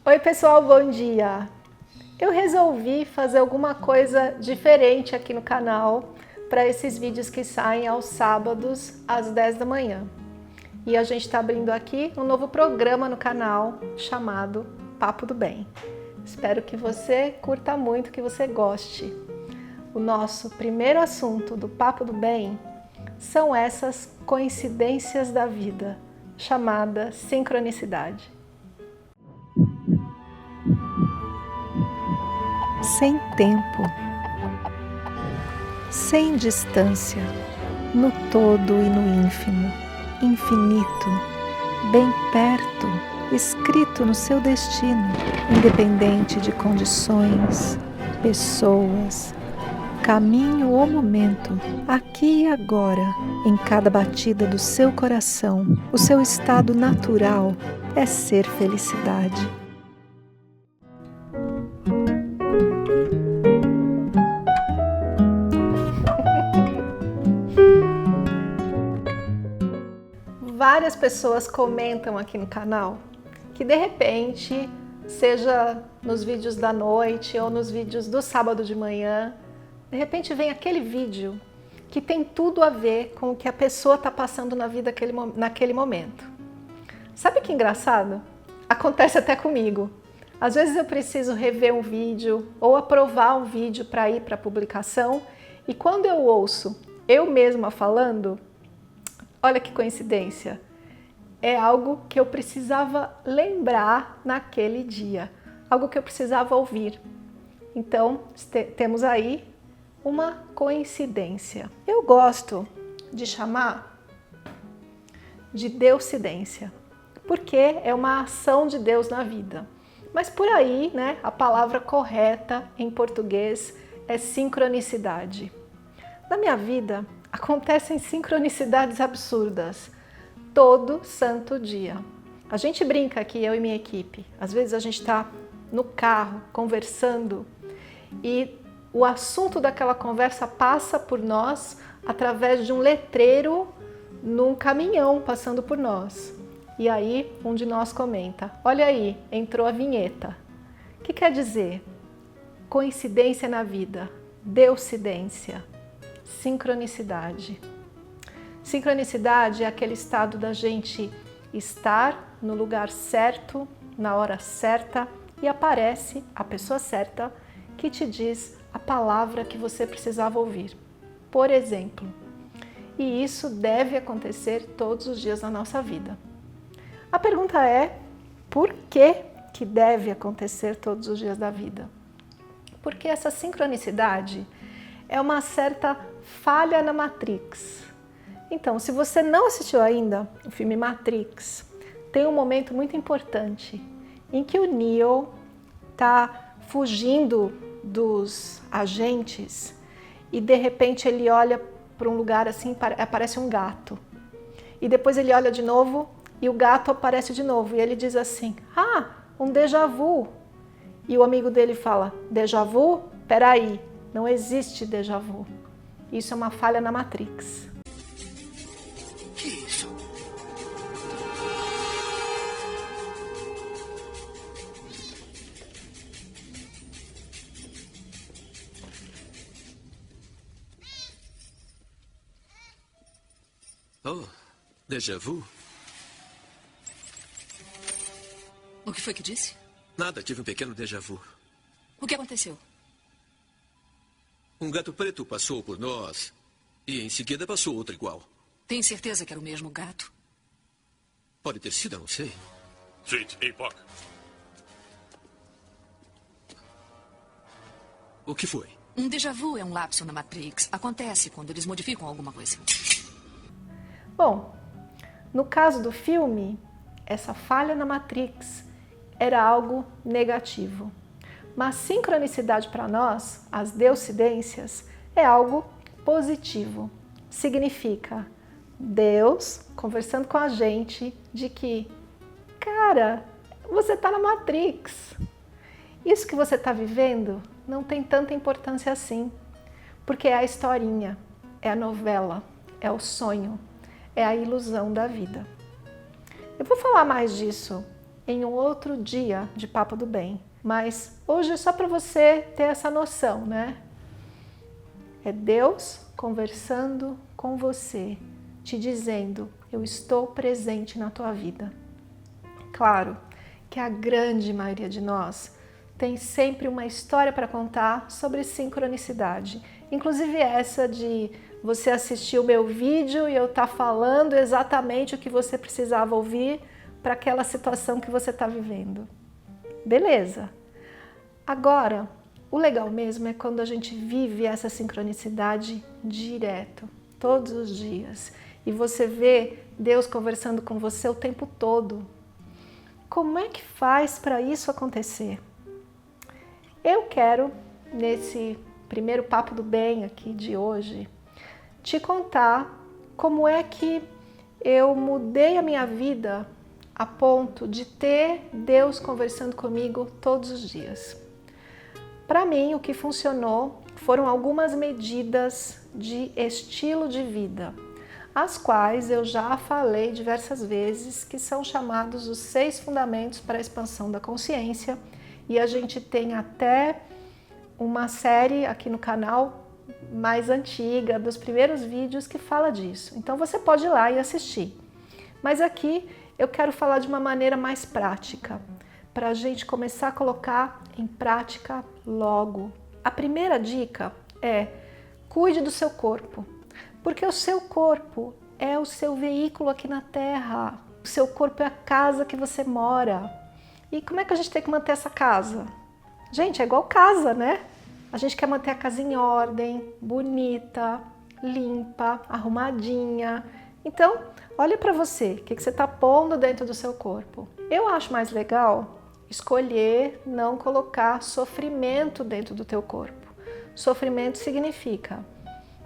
Oi pessoal, bom dia! Eu resolvi fazer alguma coisa diferente aqui no canal para esses vídeos que saem aos sábados às 10 da manhã. E a gente está abrindo aqui um novo programa no canal chamado Papo do Bem. Espero que você curta muito, que você goste. O nosso primeiro assunto do Papo do Bem são essas coincidências da vida, chamada sincronicidade. Sem tempo, sem distância, no todo e no ínfimo, infinito, bem perto, escrito no seu destino, independente de condições, pessoas, caminho ou momento, aqui e agora, em cada batida do seu coração, o seu estado natural é ser felicidade. Várias pessoas comentam aqui no canal que de repente, seja nos vídeos da noite ou nos vídeos do sábado de manhã, de repente vem aquele vídeo que tem tudo a ver com o que a pessoa está passando na vida naquele momento. Sabe que engraçado? Acontece até comigo. Às vezes eu preciso rever um vídeo ou aprovar um vídeo para ir para a publicação e quando eu ouço eu mesma falando, olha que coincidência, é algo que eu precisava lembrar naquele dia, algo que eu precisava ouvir. Então, temos aí uma coincidência. Eu gosto de chamar de deucidência, porque é uma ação de Deus na vida. Mas por aí, né, a palavra correta em português é sincronicidade. Na minha vida, acontecem sincronicidades absurdas, todo santo dia. A gente brinca aqui, eu e minha equipe, às vezes a gente está no carro conversando e o assunto daquela conversa passa por nós através de um letreiro num caminhão passando por nós. E aí um de nós comenta, olha aí, entrou a vinheta. O que quer dizer? Coincidência na vida, deucidência. Sincronicidade. Sincronicidade é aquele estado da gente estar no lugar certo, na hora certa e aparece a pessoa certa que te diz a palavra que você precisava ouvir. Por exemplo, e isso deve acontecer todos os dias na nossa vida. A pergunta é, por que deve acontecer todos os dias da vida? Porque essa sincronicidade é uma certa falha na Matrix. Então, se você não assistiu ainda o filme Matrix, tem um momento muito importante em que o Neo está fugindo dos agentes e de repente ele olha para um lugar assim, aparece um gato. E depois ele olha de novo e o gato aparece de novo e ele diz assim, um déjà vu. E o amigo dele fala, déjà vu? Peraí. Não existe déjà vu. Isso é uma falha na Matrix. Que isso? Oh, déjà vu? O que foi que disse? Nada, tive um pequeno déjà vu. O que aconteceu? Um gato preto passou por nós e em seguida passou outro igual. Tem certeza que era o mesmo gato? Pode ter sido, não sei. Sweet Epoch. O que foi? Um déjà vu é um lapso na Matrix. Acontece quando eles modificam alguma coisa. Bom, no caso do filme, essa falha na Matrix era algo negativo. Mas sincronicidade para nós, as deucidências, é algo positivo. Significa Deus conversando com a gente de que, cara, você está na Matrix. Isso que você está vivendo não tem tanta importância assim, porque é a historinha, é a novela, é o sonho, é a ilusão da vida. Eu vou falar mais disso em um outro dia de Papo do Bem. Mas hoje é só para você ter essa noção, né? É Deus conversando com você, te dizendo: eu estou presente na tua vida. Claro que a grande maioria de nós tem sempre uma história para contar sobre sincronicidade. Inclusive essa de você assistir o meu vídeo e eu estar falando exatamente o que você precisava ouvir para aquela situação que você está vivendo. Beleza. Agora, o legal mesmo é quando a gente vive essa sincronicidade direto, todos os dias. E você vê Deus conversando com você o tempo todo. Como é que faz para isso acontecer? Eu quero, nesse primeiro Papo do Bem aqui de hoje, te contar como é que eu mudei a minha vida a ponto de ter Deus conversando comigo todos os dias. Para mim, o que funcionou foram algumas medidas de estilo de vida, as quais eu já falei diversas vezes, que são chamados os 6 fundamentos para a expansão da consciência, e a gente tem até uma série aqui no canal mais antiga, dos primeiros vídeos, que fala disso. Então você pode ir lá e assistir. Mas aqui eu quero falar de uma maneira mais prática, para a gente começar a colocar em prática logo. A primeira dica é: cuide do seu corpo, porque o seu corpo é o seu veículo aqui na Terra. O seu corpo é a casa que você mora. E como é que a gente tem que manter essa casa? Gente, é igual casa, né? A gente quer manter a casa em ordem, bonita, limpa, arrumadinha. Então, olha para você, o que você está pondo dentro do seu corpo. Eu acho mais legal escolher não colocar sofrimento dentro do teu corpo. Sofrimento significa,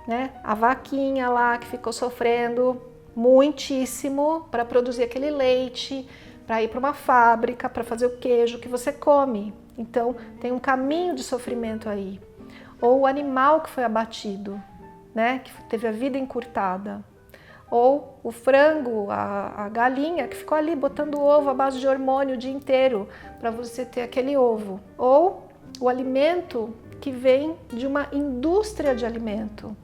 né, a vaquinha lá que ficou sofrendo muitíssimo para produzir aquele leite, para ir para uma fábrica, para fazer o queijo que você come. Então, tem um caminho de sofrimento aí. Ou o animal que foi abatido, né, que teve a vida encurtada. Ou o frango, a galinha que ficou ali botando ovo à base de hormônio o dia inteiro para você ter aquele ovo. Ou o alimento que vem de uma indústria de alimento,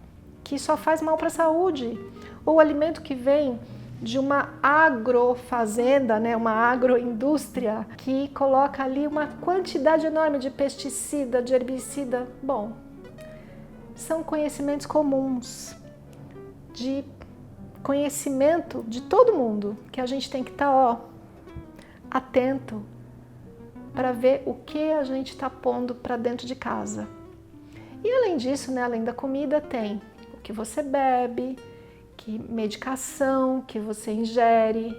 que só faz mal para a saúde. Ou o alimento que vem de uma agrofazenda, né, uma agroindústria, que coloca ali uma quantidade enorme de pesticida, de herbicida. Bom, são conhecimentos comuns, de conhecimento de todo mundo, que a gente tem que estar atento para ver o que a gente está pondo para dentro de casa. E além disso, né, além da comida, tem o que você bebe, que medicação que você ingere,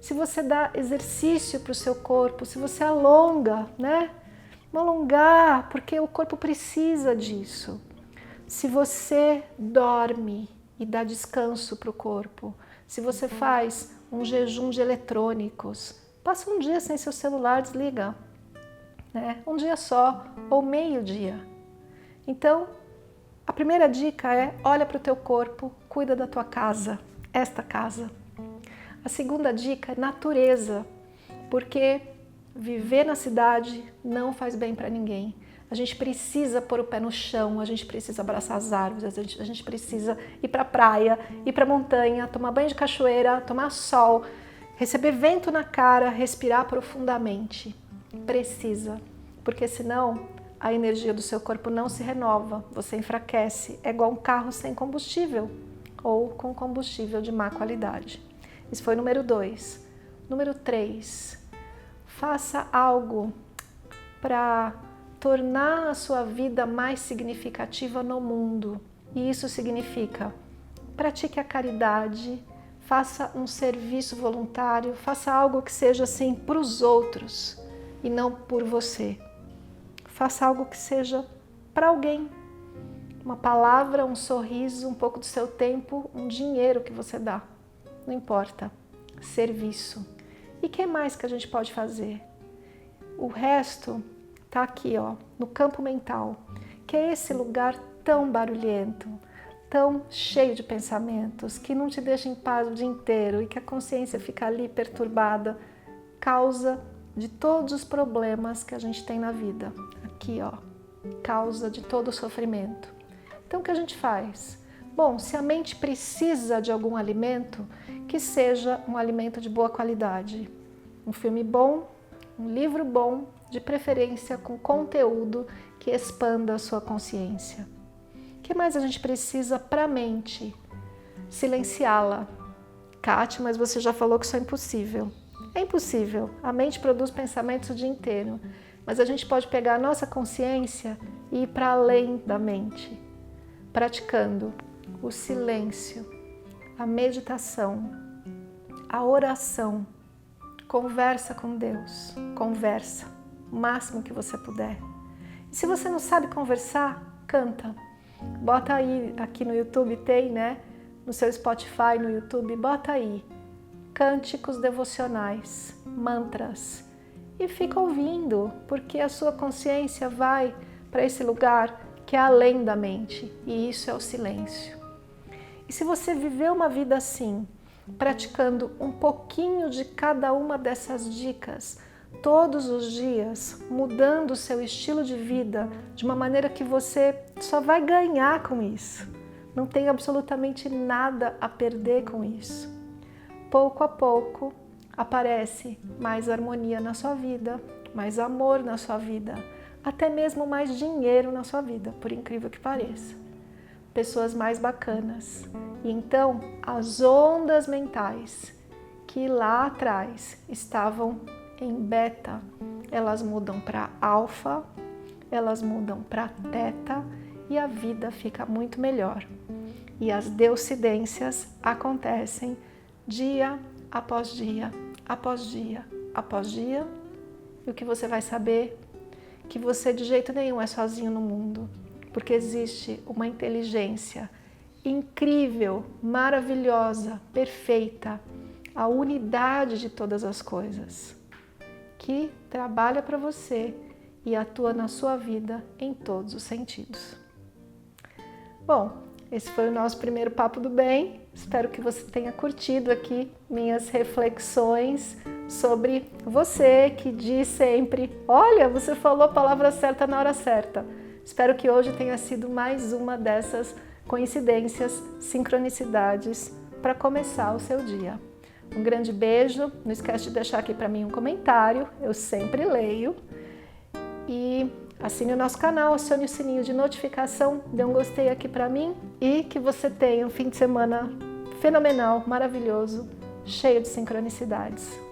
se você dá exercício para o seu corpo, se você alonga, né? Alongar, porque o corpo precisa disso. Se você dorme e dá descanso para o corpo, se você faz um jejum de eletrônicos, passa um dia sem seu celular, desliga, né? Um dia só ou meio dia. Então, a primeira dica é: olha para o teu corpo, cuida da tua casa, esta casa. A segunda dica é natureza, porque viver na cidade não faz bem para ninguém. A gente precisa pôr o pé no chão, a gente precisa abraçar as árvores, a gente precisa ir para a praia, ir para a montanha, tomar banho de cachoeira, tomar sol, receber vento na cara, respirar profundamente. Precisa, porque senão a energia do seu corpo não se renova, você enfraquece. É igual um carro sem combustível ou com combustível de má qualidade. Isso foi número 2. Número 3, faça algo para tornar a sua vida mais significativa no mundo. E isso significa: pratique a caridade, faça um serviço voluntário, faça algo que seja assim para os outros e não por você. Faça algo que seja para alguém. Uma palavra, um sorriso, um pouco do seu tempo, um dinheiro que você dá. Não importa. Serviço. E o que mais que a gente pode fazer? O resto está aqui, ó, no campo mental, que é esse lugar tão barulhento, tão cheio de pensamentos, que não te deixa em paz o dia inteiro e que a consciência fica ali perturbada, causa de todos os problemas que a gente tem na vida. Aqui, ó, causa de todo o sofrimento. Então, o que a gente faz? Bom, se a mente precisa de algum alimento, que seja um alimento de boa qualidade. Um filme bom, um livro bom, de preferência com conteúdo que expanda a sua consciência. O que mais a gente precisa para a mente? Silenciá-la. Kátia, mas você já falou que isso é impossível. É impossível. A mente produz pensamentos o dia inteiro. Mas a gente pode pegar a nossa consciência e ir para além da mente, praticando o silêncio, a meditação, a oração. Conversa com Deus. Conversa o máximo que você puder. E se você não sabe conversar, canta. Bota aí, aqui no YouTube tem, né? No seu Spotify, no YouTube, bota aí cânticos devocionais, mantras, e fica ouvindo, porque a sua consciência vai para esse lugar que é além da mente, e isso é o silêncio. E se você viver uma vida assim, praticando um pouquinho de cada uma dessas dicas, todos os dias, mudando o seu estilo de vida de uma maneira que você só vai ganhar com isso. Não tem absolutamente nada a perder com isso. Pouco a pouco aparece mais harmonia na sua vida, mais amor na sua vida, até mesmo mais dinheiro na sua vida, por incrível que pareça. Pessoas mais bacanas. E então, as ondas mentais que lá atrás estavam em beta, elas mudam para alfa, elas mudam para teta e a vida fica muito melhor. E as deucidências acontecem dia após dia, após dia, após dia. E o que você vai saber? Que você de jeito nenhum é sozinho no mundo, porque existe uma inteligência incrível, maravilhosa, perfeita, a unidade de todas as coisas, que trabalha para você e atua na sua vida em todos os sentidos. Bom, esse foi o nosso primeiro Papo do Bem. Espero que você tenha curtido aqui minhas reflexões sobre você que diz sempre: olha, você falou a palavra certa na hora certa. Espero que hoje tenha sido mais uma dessas coincidências, sincronicidades para começar o seu dia. Um grande beijo, não esquece de deixar aqui para mim um comentário, eu sempre leio. E assine o nosso canal, acione o sininho de notificação, dê um gostei aqui para mim e que você tenha um fim de semana fenomenal, maravilhoso, cheio de sincronicidades.